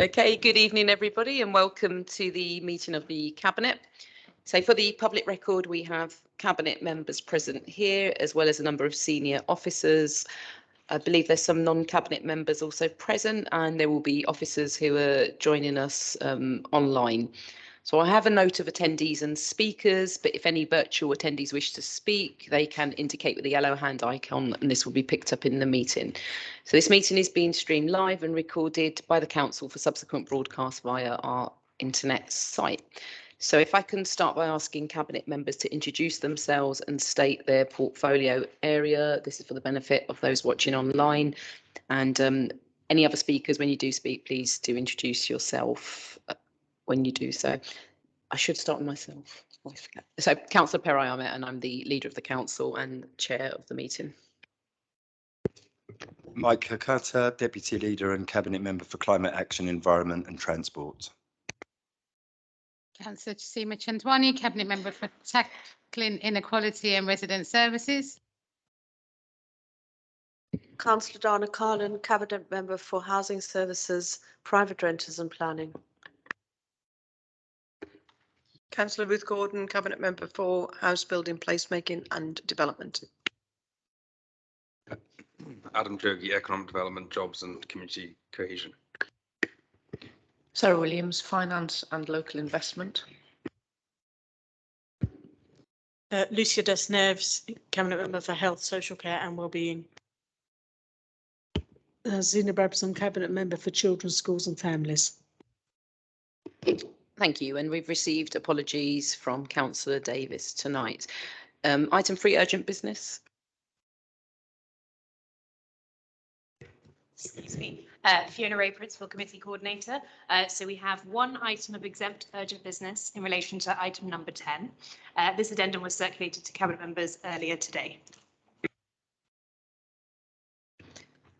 Okay, good evening everybody and welcome to the meeting of the Cabinet. So for the public record, we have Cabinet members present here as well as a number of senior officers. I believe there's some non-Cabinet members also present and there will be officers who are joining us online. So I have a note of attendees and speakers, but if any virtual attendees wish to speak, they can indicate with the yellow hand icon and this will be picked up in the meeting. So this meeting is being streamed live and recorded by the Council for subsequent broadcast via our internet site. So if I can start by asking Cabinet members to introduce themselves and state their portfolio area. This is for the benefit of those watching online. And any other speakers, when you do speak, please do introduce yourself when you do so. I should start with myself. So Councillor Peri Ahmed, and I'm the leader of the council and chair of the meeting. Mike Kakata, Deputy Leader and Cabinet Member for Climate Action, Environment and Transport. Councillor Seema Chandwani, Cabinet Member for Tackling Inequality and Resident Services. Councillor Dana Carlin, Cabinet Member for Housing Services, Private Renters and Planning. Councillor Ruth Gordon, Cabinet Member for House Building, Placemaking and Development. Adam Jogee, Economic Development, Jobs and Community Cohesion. Sarah Williams, Finance and Local Investment. Lucia Desneves, Cabinet Member for Health, Social Care and Wellbeing. Zina Brabson, Cabinet Member for Children, Schools and Families. Thank you. And we've received apologies from Councillor Davis tonight. Item 3, urgent business. Excuse me. Fiona Ray, Principal Committee Coordinator. So we have one item of exempt urgent business in relation to item number 10. This addendum was circulated to Cabinet members earlier today.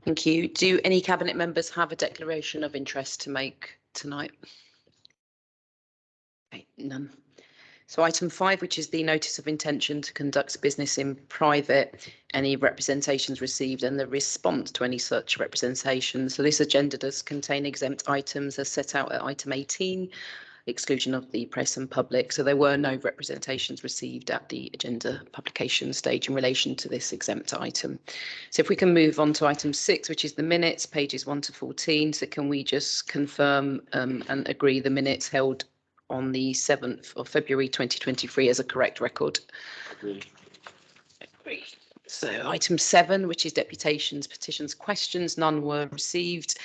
Thank you. Do any Cabinet members have a declaration of interest to make tonight? Okay, none. So item 5, which is the notice of intention to conduct business in private, any representations received and the response to any such representation. So this agenda does contain exempt items as set out at item 18, exclusion of the press and public. So there were no representations received at the agenda publication stage in relation to this exempt item. So if we can move on to item 6, which is the minutes, pages 1 to 14. So can we just confirm and agree the minutes held on the 7th of February 2023 as a correct record? Agreed. So item 7, which is deputations, petitions, questions, none were received.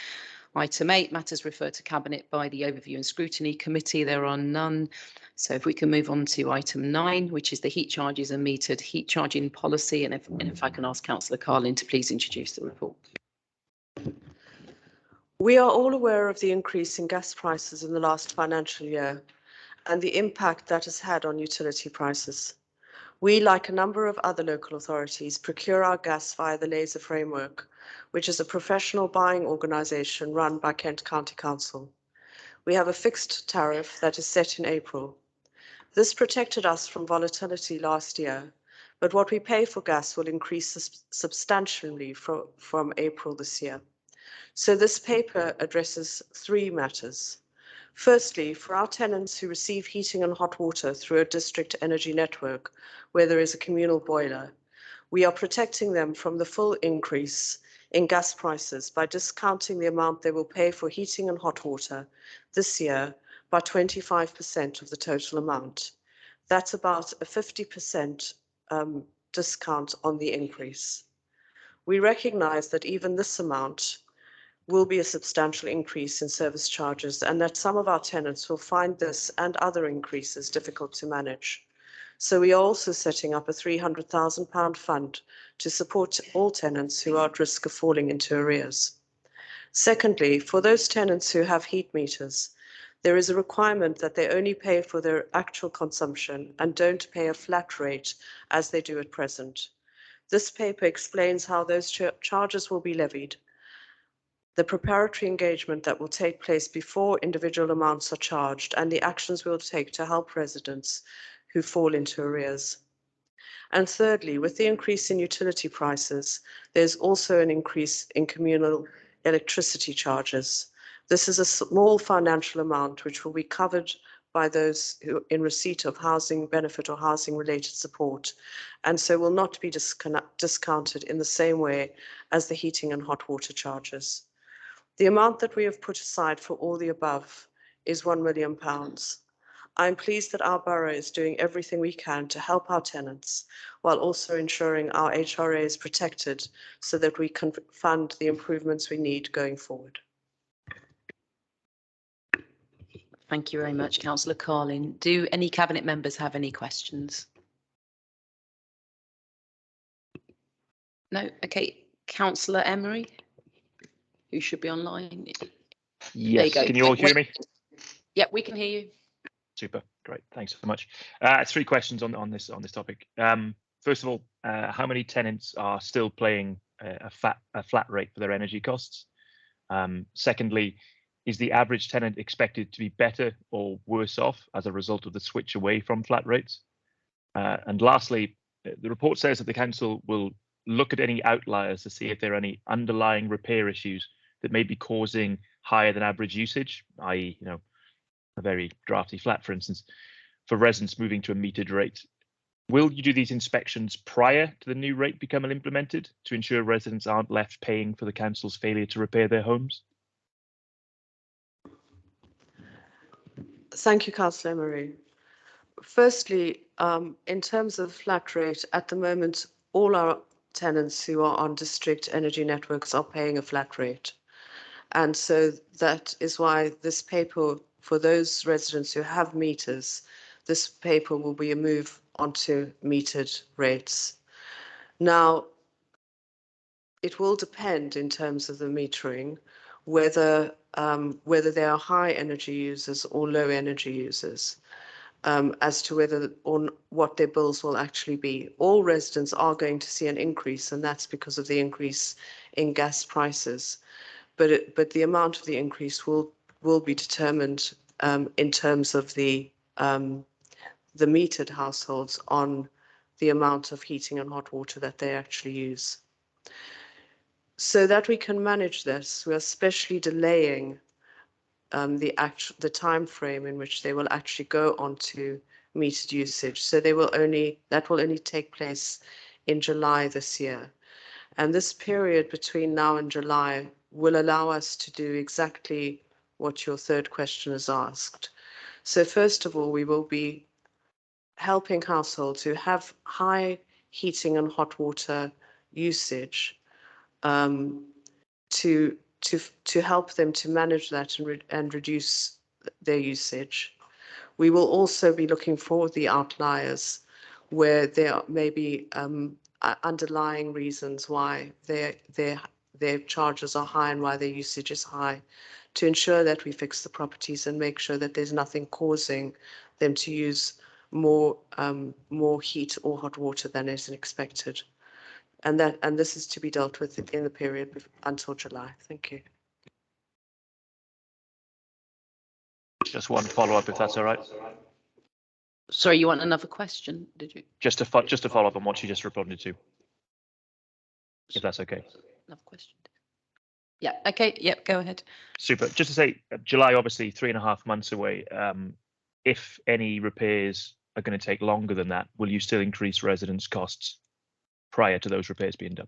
Item 8, matters referred to Cabinet by the Overview and Scrutiny Committee. There are none. So if we can move on to item 9, which is the heat charges and metered heat charging policy. And if I can ask Councillor Carlin to please introduce the report. We are all aware of the increase in gas prices in the last financial year and the impact that has had on utility prices. We, like a number of other local authorities, procure our gas via the Laser Framework, which is a professional buying organisation run by Kent County Council. We have a fixed tariff that is set in April. This protected us from volatility last year, but what we pay for gas will increase substantially from April this year. So this paper addresses 3 matters. Firstly, for our tenants who receive heating and hot water through a district energy network where there is a communal boiler, we are protecting them from the full increase in gas prices by discounting the amount they will pay for heating and hot water this year by 25% of the total amount. That's about a 50% discount on the increase. We recognise that even this amount will be a substantial increase in service charges and that some of our tenants will find this and other increases difficult to manage. So we are also setting up a £300,000 fund to support all tenants who are at risk of falling into arrears. Secondly, for those tenants who have heat meters, there is a requirement that they only pay for their actual consumption and don't pay a flat rate as they do at present. This paper explains how those charges will be levied, the preparatory engagement that will take place before individual amounts are charged, and the actions we'll take to help residents who fall into arrears. And thirdly, with the increase in utility prices, there's also an increase in communal electricity charges, This is a small financial amount which will be covered by those who in receipt of housing benefit or housing related support, and so will not be discounted in the same way as the heating and hot water charges. The amount that we have put aside for all the above is £1 million. I'm pleased that our borough is doing everything we can to help our tenants while also ensuring our HRA is protected so that we can fund the improvements we need going forward. Thank you very much, Councillor Carlin. Do any Cabinet members have any questions? No? Okay. Councillor Emery, who should be online. Yes, go. can you all hear me? Yeah, we can hear you. Super, great, thanks so much. 3 questions on this topic. First of all, how many tenants are still paying a flat rate for their energy costs? Secondly, is the average tenant expected to be better or worse off as a result of the switch away from flat rates? And lastly, the report says that the council will look at any outliers to see if there are any underlying repair issues that may be causing higher than average usage, i.e., a very drafty flat, for instance, for residents moving to a metered rate. Will you do these inspections prior to the new rate becoming implemented to ensure residents aren't left paying for the council's failure to repair their homes? Thank you, Councillor Emery. Firstly, in terms of flat rate, at the moment, all our tenants who are on district energy networks are paying a flat rate. And so that is why this paper, for those residents who have meters, this paper will be a move onto metered rates. Now, it will depend in terms of the metering, whether they are high energy users or low energy users, as to whether or what their bills will actually be. All residents are going to see an increase, and that's because of the increase in gas prices. But the amount of the increase will be determined in terms of the metered households on the amount of heating and hot water that they actually use. So that we can manage this, we are especially delaying the time frame in which they will actually go onto metered usage. So that will only take place in July this year. And this period between now and July will allow us to do exactly what your third question has asked. So first of all, we will be helping households who have high heating and hot water usage to help them to manage that and reduce their usage. We will also be looking for the outliers where there may be underlying reasons why their charges are high and why their usage is high, to ensure that we fix the properties and make sure that there's nothing causing them to use more heat or hot water than is expected. And this is to be dealt with in the period until July. Thank you. Just one follow-up, if that's all right. Sorry, you want another question, did you? Just to follow up on what you just responded to, if that's okay. Another question. Yeah, okay, yep, go ahead. Super. Just to say, July, obviously 3.5 months away. If any repairs are going to take longer than that, will you still increase residents' costs prior to those repairs being done?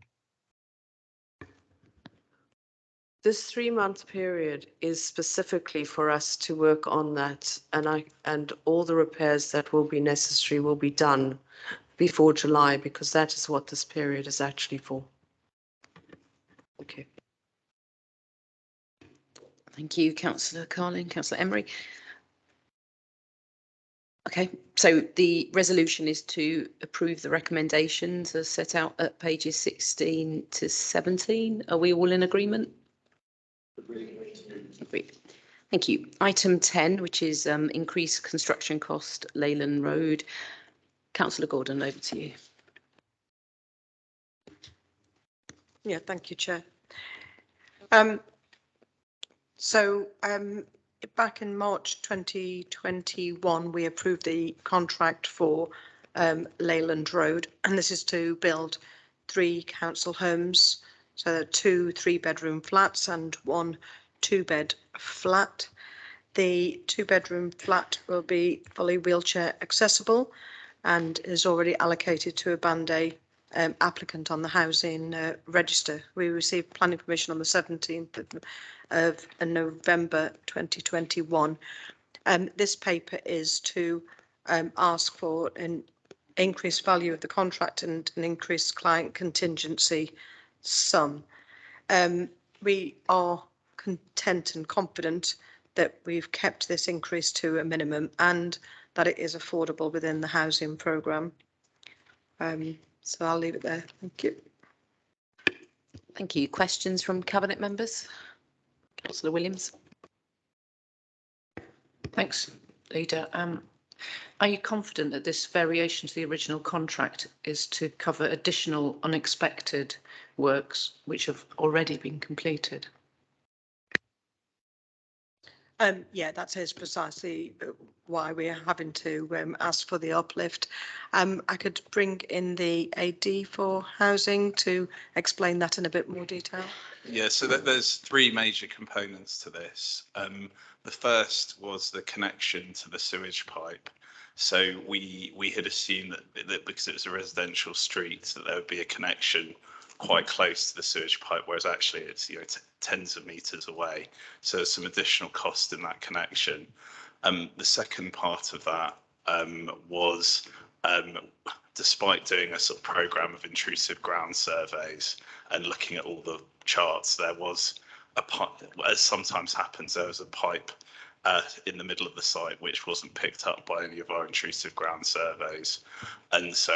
This 3-month period is specifically for us to work on that, and all the repairs that will be necessary will be done before July, because that is what this period is actually for. Okay. Thank you, Councillor Carlin. Councillor Emery. Okay, so the resolution is to approve the recommendations as set out at pages 16 to 17. Are we all in agreement? Agreed. Thank you. Item 10, which is increased construction cost, Leyland Road. Councillor Gordon, over to you. Yeah, thank you, Chair. Back in March 2021, we approved the contract for Leyland Road, and this is to build 3 council homes, so 2 3-bedroom flats and 1 2-bed flat. The 2-bedroom flat will be fully wheelchair accessible and is already allocated to a Band A applicant on the housing register. We received planning permission on the 17th of November 2021. This paper is to ask for an increased value of the contract and an increased client contingency sum. We are content and confident that we've kept this increase to a minimum and that it is affordable within the housing programme. So I'll leave it there. Thank you. Thank you. Questions from Cabinet members? Councillor Williams. Thanks, Leader. Are you confident that this variation to the original contract is to cover additional unexpected works which have already been completed? Yeah, that is precisely why we're having to ask for the uplift. I could bring in the AD for housing to explain that in a bit more detail. Yeah, so there's 3 major components to this. The first was the connection to the sewage pipe. So we had assumed that because it was a residential street, that there would be a connection quite close to the sewage pipe, whereas actually it's tens of meters away. So there's some additional cost in that connection. The second part of that was despite doing a sort of program of intrusive ground surveys and looking at all the charts, there was a pipe, as sometimes happens, there was a pipe in the middle of the site which wasn't picked up by any of our intrusive ground surveys, and so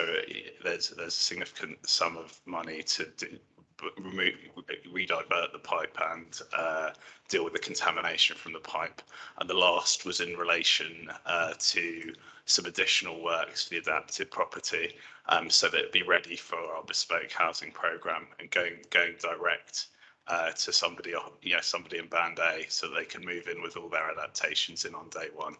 there's a significant sum of money to redivert the pipe and deal with the contamination from the pipe. And the last was in relation to some additional works for the adapted property, so that it'd be ready for our bespoke housing programme and going direct to somebody in Band A, so they can move in with all their adaptations in on day one.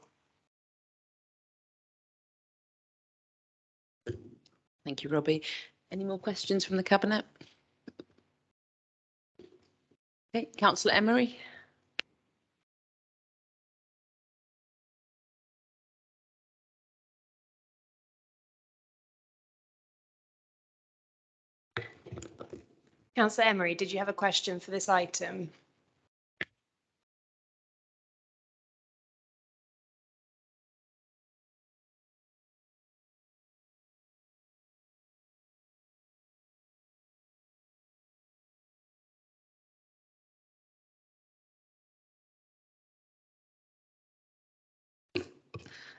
Thank you, Robbie. Any more questions from the Cabinet? Okay, Councillor Emery. Councillor Emery, did you have a question for this item?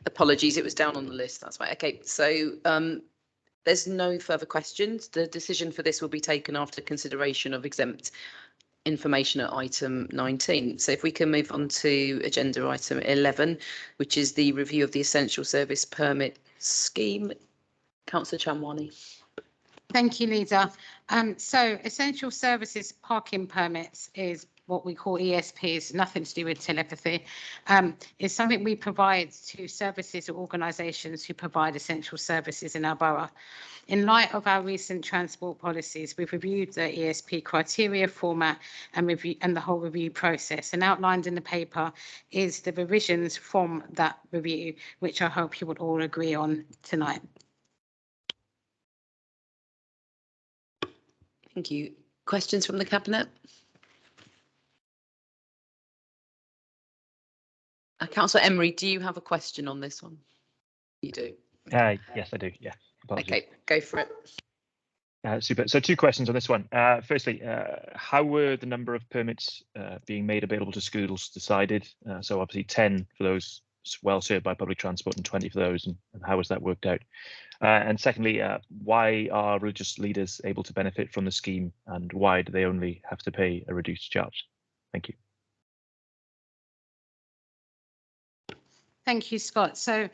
Apologies, it was down on the list. That's right. Okay, so there's no further questions. The decision for this will be taken after consideration of exempt information at item 19. So if we can move on to agenda item 11, which is the review of the essential service permit scheme. Councillor Chamwani. Thank you, Leader. So essential services parking permits is what we call ESPs, nothing to do with telepathy. It's something we provide to services or organisations who provide essential services in our borough. In light of our recent transport policies, we've reviewed the ESP criteria, format and the whole review process, and outlined in the paper is the revisions from that review, which I hope you would all agree on tonight. Thank you. Questions from the Cabinet? Councillor Emery, do you have a question on this one? You do. Yes, I do. Yeah. Apologies. Okay, go for it. Super. So 2 questions on this one. Firstly, how were the number of permits being made available to schools decided? So obviously 10 for those well served by public transport and 20 for those, and how has that worked out? And secondly, why are religious leaders able to benefit from the scheme, and why do they only have to pay a reduced charge? Thank you. Thank you, Scott. So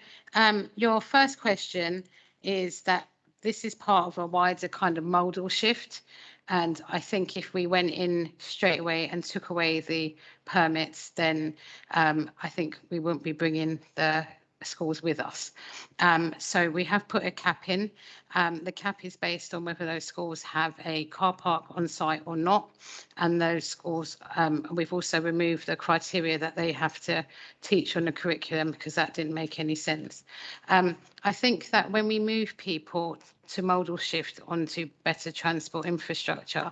your first question is that this is part of a wider kind of modal shift. And I think if we went in straight away and took away the permits, then I think we wouldn't be bringing the schools with us. So we have put a cap in. The cap is based on whether those schools have a car park on site or not. And those schools, we've also removed the criteria that they have to teach on the curriculum because that didn't make any sense. I think that when we move people to modal shift onto better transport infrastructure,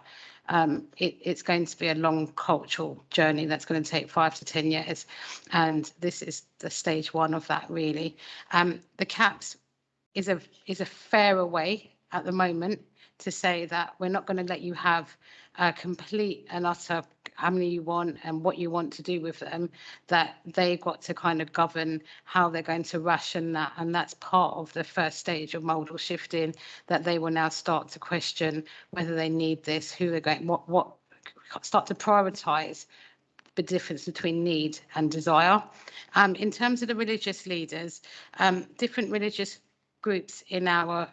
it's going to be a long cultural journey that's going to take 5 to 10 years. And this is the stage 1 of that, really. The caps is a fairer way at the moment to say that we're not going to let you have a complete and utter how many you want and what you want to do with them, that they've got to kind of govern how they're going to ration that. And that's part of the first stage of modal shifting, that they will now start to question whether they need this, who they're going, what start to prioritise the difference between need and desire. In terms of the religious leaders, different religious groups in our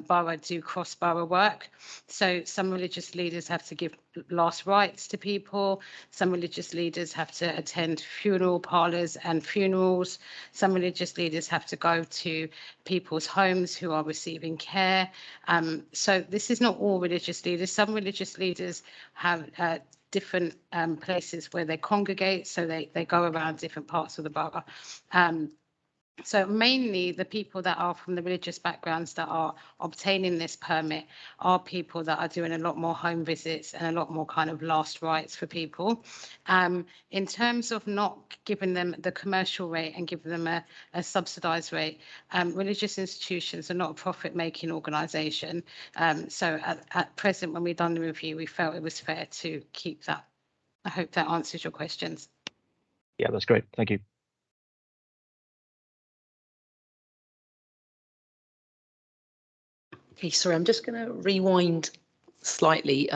borough do cross-borough work. So some religious leaders have to give last rites to people. Some religious leaders have to attend funeral parlours and funerals. Some religious leaders have to go to people's homes who are receiving care. So this is not all religious leaders. Some religious leaders have different places where they congregate, so they go around different parts of the borough. So mainly the people that are from the religious backgrounds that are obtaining this permit are people that are doing a lot more home visits and a lot more kind of last rites for people. In terms of not giving them the commercial rate and giving them a subsidised rate, religious institutions are not a profit-making organisation. So at present, when we've done the review, we felt it was fair to keep that. I hope that answers your questions. Yeah, that's great. Thank you. Okay, sorry, I'm just going to rewind slightly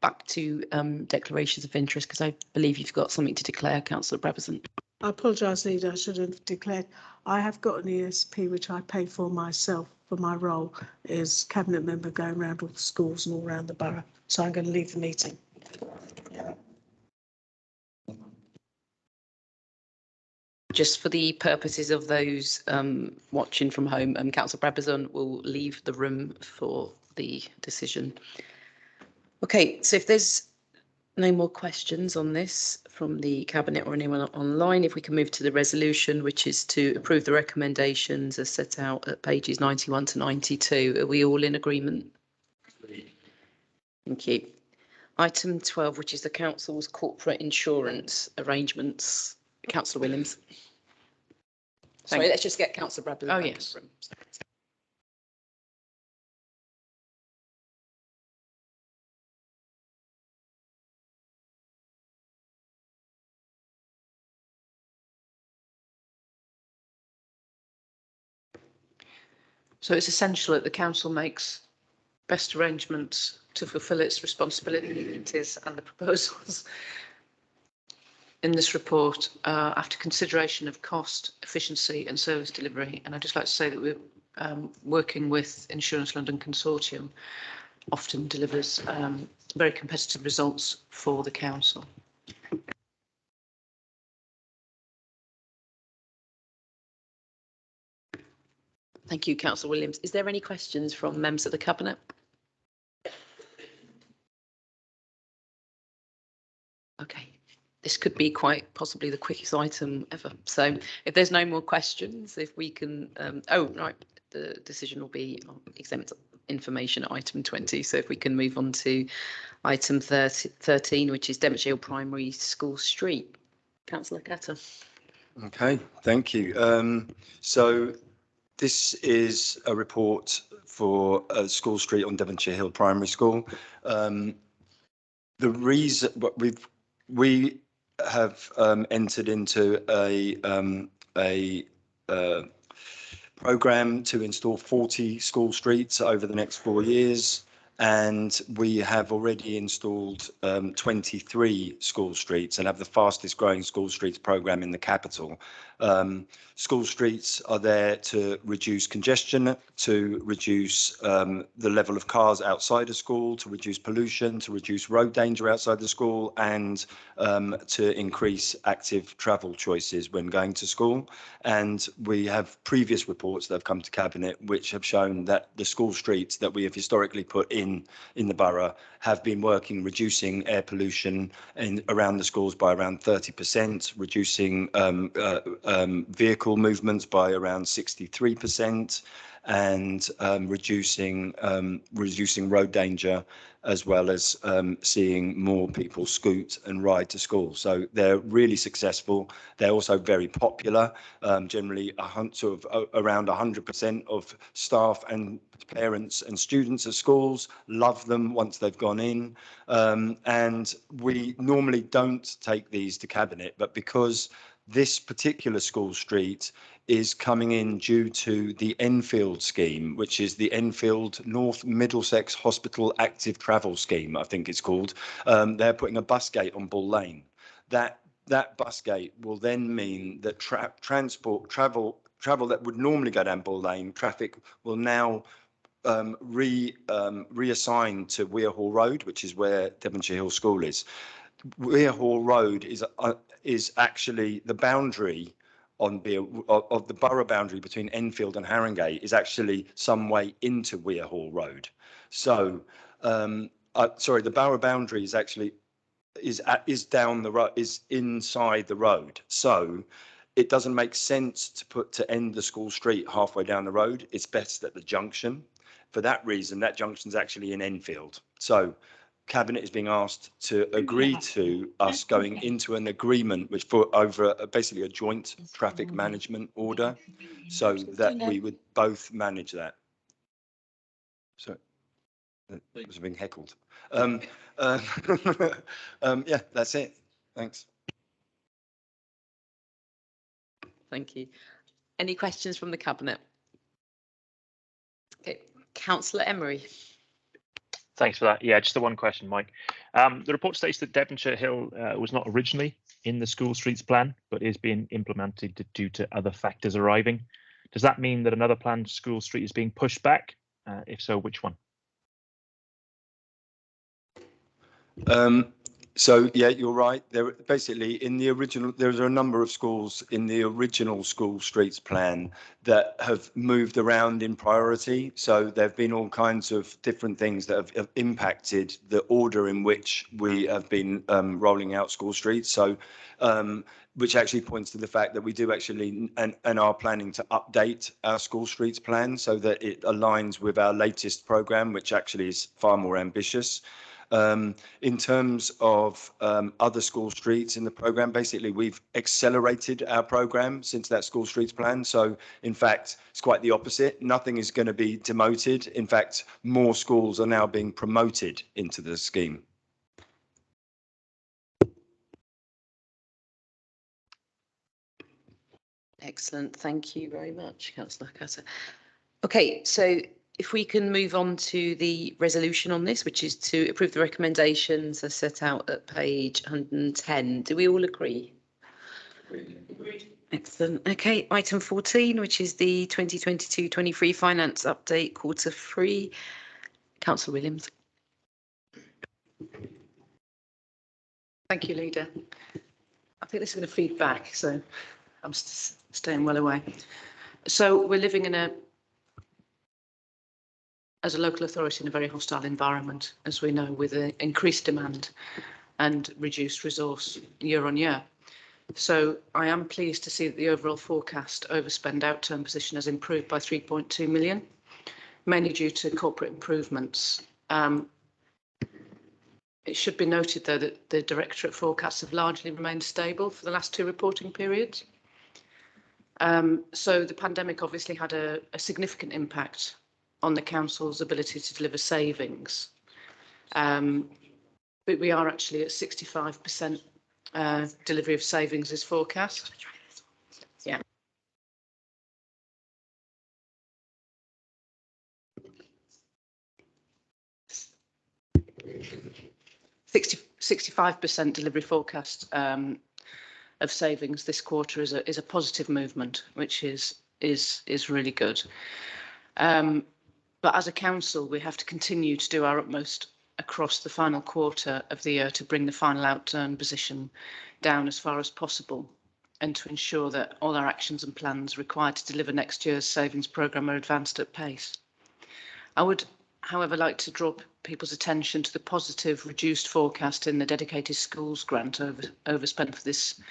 back to declarations of interest because I believe you've got something to declare, Councillor Brabazon. I apologise, Leader. I should have declared. I have got an ESP which I pay for myself for my role as cabinet member going around all the schools and all around the borough. So I'm going to leave the meeting. Just for the purposes of those watching from home, Councillor Brabazon will leave the room for the decision. Okay, so if there's no more questions on this from the Cabinet or anyone online, if we can move to the resolution, which is to approve the recommendations as set out at pages 91 to 92. Are we all in agreement? Thank you. Item 12, which is the Council's corporate insurance arrangements. Councillor Williams. Sorry, let's just get Councillor Brabazon. Oh, yes. So it's essential that the council makes best arrangements to fulfil its responsibilities and the proposals in this report after consideration of cost, efficiency and service delivery. And I'd just like to say that we're working with Insurance London Consortium often delivers very competitive results for the council. Thank you, Councillor Williams. Is there any questions from members of the Cabinet? Okay, this could be quite possibly the quickest item ever. So if there's no more questions, if we can, oh, right, the decision will be on exempt information at item 20. So if we can move on to item 13, which is Devonshire Hill Primary School Street. Councillor Catter. Okay, thank you. So this is a report for School Street on Devonshire Hill Primary School. The reason we have entered into a program to install 40 school streets over the next 4 years. and we have already installed 23 school streets and have the fastest growing school streets programme in the capital. School streets are there to reduce congestion, to reduce the level of cars outside of school, to reduce pollution, to reduce road danger outside the school, and to increase active travel choices when going to school. And we have previous reports that have come to Cabinet which have shown that the school streets that we have historically put in the borough have been working, reducing air pollution around the schools by around 30%, reducing vehicle movements by around 63%, and reducing road danger, as well as seeing more people scoot and ride to school. So they're really successful. They're also very popular. Generally, around 100% of staff and parents and students at schools love them once they've gone in. And we normally don't take these to Cabinet, but because this particular school street is coming in due to the Enfield scheme, which is the Enfield North Middlesex Hospital Active Travel Scheme, I think it's called. They're putting a bus gate on Bull Lane. That bus gate will then mean that travel that would normally go down Bull Lane, traffic will now reassigned to Weir Hall Road, which is where Devonshire Hill School is. Weir Hall Road is actually the boundary of the borough boundary between Enfield and Haringey is actually some way into Weir Hall Road. So, sorry, the borough boundary is actually is down the road, is inside the road. So it doesn't make sense to end the school street halfway down the road. It's best at the junction. For that reason, that junction is actually in Enfield. So Cabinet is being asked to agree to us going into an agreement which over basically a joint traffic management order, so that we would both manage that. So that was being heckled. Yeah, that's it. Thanks. Thank you. Any questions from the Cabinet? Okay, Councillor Emery. Thanks for that. Yeah, just the one question, Mike. The report states that Devonshire Hill was not originally in the school streets plan, but is being implemented due to other factors arriving. Does that mean that another planned school street is being pushed back? If so, which one? So yeah, you're right. There basically in the original, there are a number of schools in the original school streets plan that have moved around in priority. So there have been all kinds of different things that have impacted the order in which we have been rolling out school streets. So which actually points to the fact that we do actually and are planning to update our school streets plan so that it aligns with our latest programme, which actually is far more ambitious. In terms of other school streets in the programme, basically we've accelerated our programme since that school streets plan. So in fact, it's quite the opposite. Nothing is going to be demoted. In fact, more schools are now being promoted into the scheme. Excellent. Thank you very much, Councillor Cutter. Okay, so if we can move on to the resolution on this, which is to approve the recommendations as set out at page 110. Do we all agree? Agreed. Excellent. Okay, item 14, which is the 2022-23 finance update, quarter 3. Councillor Williams. Thank you, Leader. I think this is going to feed back, so I'm staying well away. So we're living in as a local authority in a very hostile environment, as we know, with increased demand and reduced resource year on year. So I am pleased to see that the overall forecast overspend outturn position has improved by 3.2 million, mainly due to corporate improvements. It should be noted, though, that the Directorate forecasts have largely remained stable for the last 2 reporting periods. So the pandemic obviously had a significant impact on the council's ability to deliver savings. But we are actually at 65% delivery of savings is forecast. Yeah. 65% delivery forecast of savings this quarter is a positive movement, which is really good. But as a council, we have to continue to do our utmost across the final quarter of the year to bring the final outturn position down as far as possible, and to ensure that all our actions and plans required to deliver next year's savings programme are advanced at pace. I would, however, like to draw people's attention to the positive reduced forecast in the dedicated schools grant overspent for this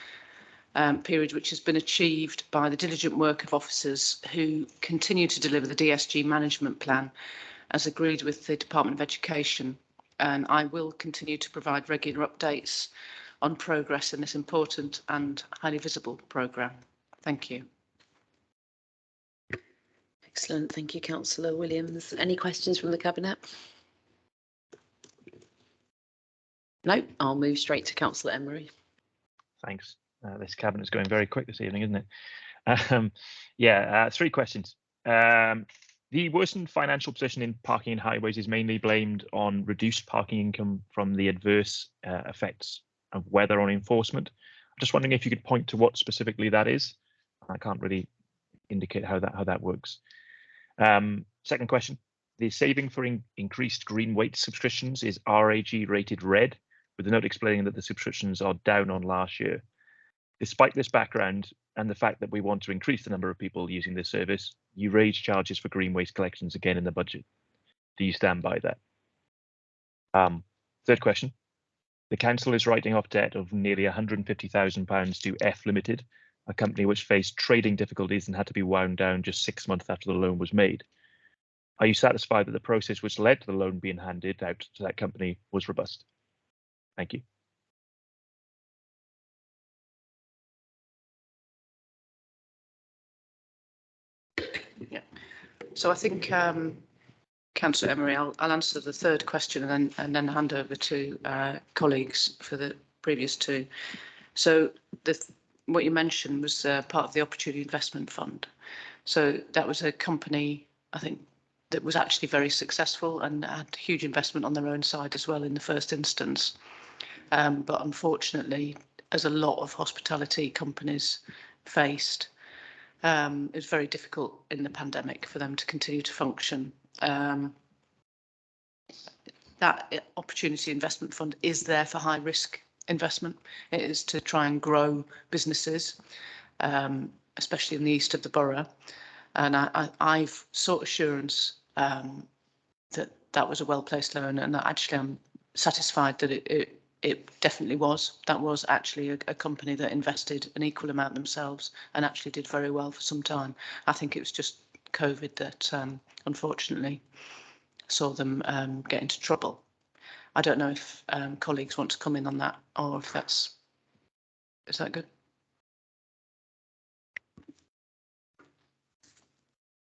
period, which has been achieved by the diligent work of officers who continue to deliver the DSG management plan as agreed with the Department of Education. And I will continue to provide regular updates on progress in this important and highly visible programme. Thank you. Excellent. Thank you, Councillor Williams. Any questions from the Cabinet? No, I'll move straight to Councillor Emery. Thanks. This Cabinet's going very quick this evening, isn't it? 3 questions. The worsened financial position in parking and highways is mainly blamed on reduced parking income from the adverse effects of weather on enforcement. I'm just wondering if you could point to what specifically that is. I can't really indicate how that works. Second question, the saving for increased green waste subscriptions is RAG rated red, with a note explaining that the subscriptions are down on last year. Despite this background and the fact that we want to increase the number of people using this service, you raise charges for green waste collections again in the budget. Do you stand by that? Third question, the council is writing off debt of nearly £150,000 to F Limited, a company which faced trading difficulties and had to be wound down just 6 months after the loan was made. Are you satisfied that the process which led to the loan being handed out to that company was robust? Thank you. Yeah. So I think, Councillor Emery, I'll answer the third question and then hand over to colleagues for the previous 2. So what you mentioned was part of the Opportunity Investment Fund. So that was a company, I think, that was actually very successful and had huge investment on their own side as well in the first instance. But unfortunately, as a lot of hospitality companies faced, it was very difficult in the pandemic for them to continue to function. That Opportunity Investment Fund is there for high risk investment. It is to try and grow businesses, especially in the east of the borough. And I've sought assurance that that was a well-placed loan, and actually I'm satisfied that it definitely was. That was actually a company that invested an equal amount themselves and actually did very well for some time. I think it was just COVID that unfortunately saw them get into trouble. I don't know if colleagues want to come in on that, or if is that good?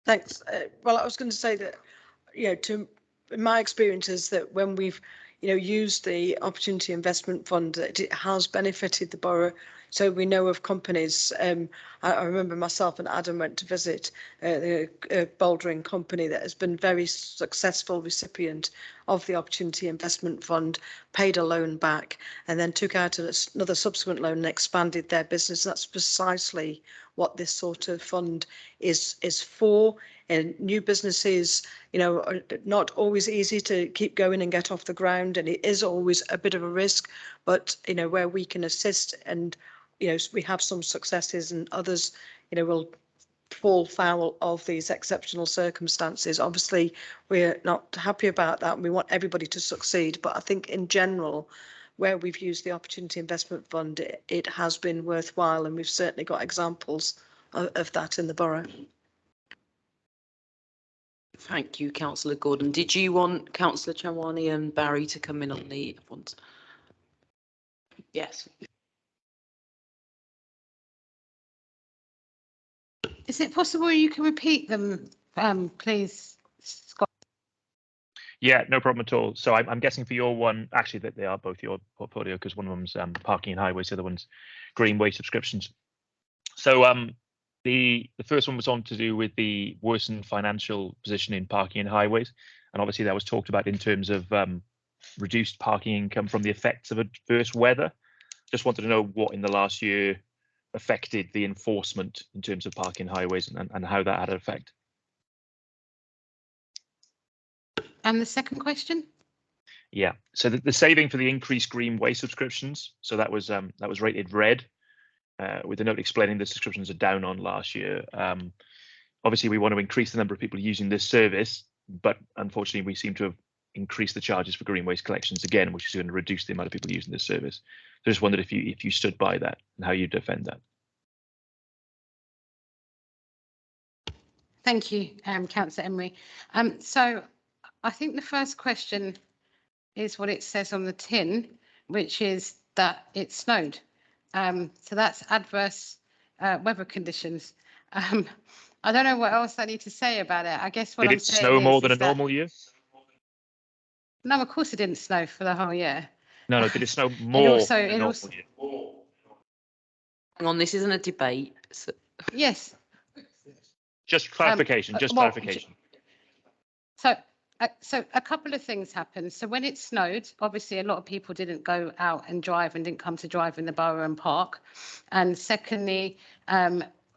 Thanks. Well, I was going to say that, in my experience is that when we've, used the Opportunity Investment Fund, that it has benefited the borough. So we know of companies. I remember myself and Adam went to visit the Bouldering company that has been very successful recipient of the Opportunity Investment Fund, paid a loan back, and then took out another subsequent loan and expanded their business. That's precisely what this sort of fund is for. And new businesses, are not always easy to keep going and get off the ground, and it is always a bit of a risk. But where we can assist, and we have some successes, and others, will fall foul of these exceptional circumstances. Obviously, we're not happy about that, and we want everybody to succeed. But I think in general, where we've used the Opportunity Investment Fund, it has been worthwhile, and we've certainly got examples of that in the borough. Thank you, Councillor Gordon. Did you want Councillor Chawani and Barry to come in on the ones? Yes. Is it possible you can repeat them, please, Scott? Yeah, no problem at all. So I'm guessing for your one, actually, that they are both your portfolio, because one of them's parking and highways, the other one's green waste subscriptions. So the first one was on to do with the worsened financial position in parking and highways, and obviously that was talked about in terms of reduced parking income from the effects of adverse weather. Just wanted to know what in the last year affected the enforcement in terms of parking highways and how that had an effect. And the second question? Yeah, so the saving for the increased Greenway subscriptions, so that was rated red, with a note explaining the subscriptions are down on last year. Obviously, we want to increase the number of people using this service, but unfortunately, we seem to have increased the charges for green waste collections again, which is going to reduce the amount of people using this service. So I just wondered if you stood by that and how you defend that. Thank you, Councillor Emery. So I think the first question is what it says on the tin, which is that it snowed. So that's adverse weather conditions. I don't know what else I need to say about it. I guess what Did I'm it saying snow more is than a that- normal year? No, of course it didn't snow for the whole year. No, did it snow more also- than a it normal also- year? Hang on, this isn't a debate. So Yes. Just clarification, just well, clarification. So a couple of things happened. So when it snowed, obviously a lot of people didn't go out and drive and didn't come to drive in the borough and park. And secondly,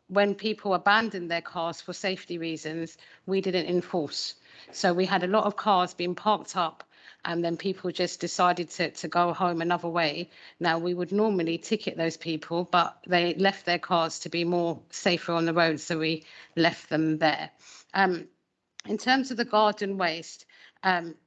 when people abandoned their cars for safety reasons, we didn't enforce. So we had a lot of cars being parked up and then people just decided to go home another way. Now, we would normally ticket those people, but they left their cars to be more safer on the road, so we left them there. In terms of the garden waste,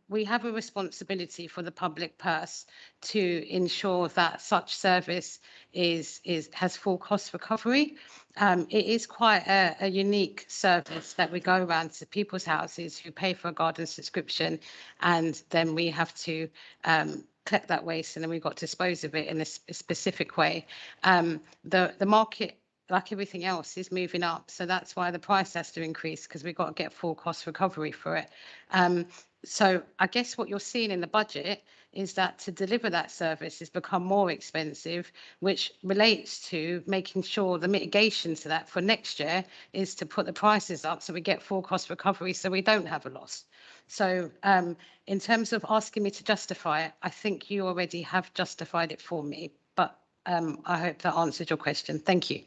we have a responsibility for the public purse to ensure that such service has full cost recovery. It is quite a unique service that we go around to people's houses who pay for a garden subscription, and then we have to collect that waste, and then we've got to dispose of it in a specific way. The market, like everything else, is moving up. So that's why the price has to increase, because we've got to get full cost recovery for it. So I guess what you're seeing in the budget is that to deliver that service has become more expensive, which relates to making sure the mitigation to that for next year is to put the prices up so we get full cost recovery so we don't have a loss. So in terms of asking me to justify it, I think you already have justified it for me, but I hope that answered your question. Thank you.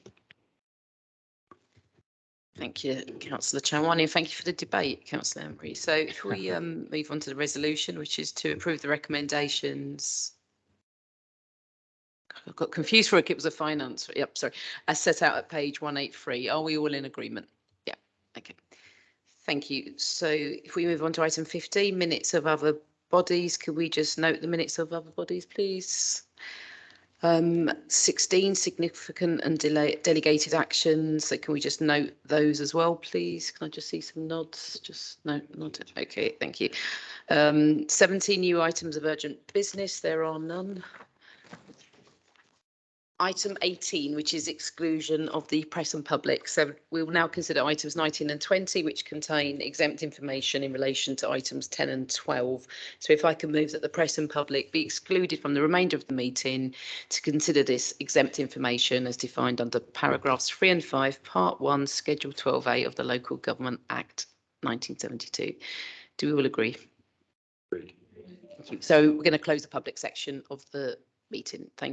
thank you, Councillor Chanwani, and thank you for the debate, Councillor Emery. So if we move on to the resolution, which is to approve the recommendations. I got confused for it was a finance. Yep, sorry. As set out at page 183. Are we all in agreement? Yeah, okay. Thank you. So if we move on to item 15, minutes of other bodies, could we just note the minutes of other bodies, please? 16, significant and delegated actions. So can we just note those as well, please? Can I just see some nods? Just no, not okay. Thank you. 17 new items of urgent business. There are none. Item 18, which is exclusion of the press and public. So we will now consider items 19 and 20, which contain exempt information in relation to items 10 and 12. So if I can move that the press and public be excluded from the remainder of the meeting to consider this exempt information as defined under paragraphs 3 and 5, part 1, schedule 12A of the Local Government Act 1972. Do we all agree? Agreed. Thank you. So we're going to close the public section of the meeting. Thank you.